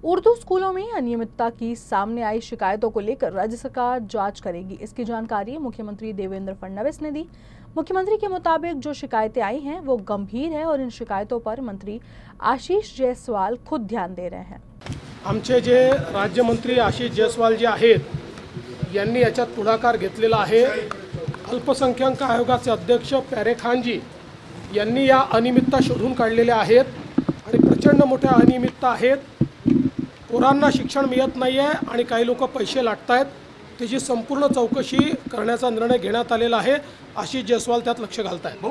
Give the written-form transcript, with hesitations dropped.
उर्दू स्कूलों में अनियमितता की सामने आई शिकायतों को लेकर राज्य सरकार जांच करेगी। इसकी जानकारी मुख्यमंत्री देवेंद्र फडणवीस ने दी। मुख्यमंत्री के मुताबिक जो शिकायतें आई हैं वो गंभीर है और इन शिकायतों पर मंत्री आशीष जायसवाल खुद ध्यान दे रहे हैं। आमचे जे राज्यमंत्री आशीष जायसवाल जे आहेत यांनी याच्यात पुढाकार घेतलेला आहे। अल्पसंख्याक आयोगाचे अध्यक्ष प्यारे खान जी यांनी या अनियमितता शोधून काढलेल्या आहेत आणि प्रचंड मोठ्या अनियमितता आहेत। पोरांना शिक्षण मिळत नाही आहे आणि काही लोक पैसे लाटतायत। त्याची संपूर्ण चौकशी करण्याचा निर्णय घेण्यात आलेला आहे। आशीष जायसवाल त्यात लक्ष घालतायत।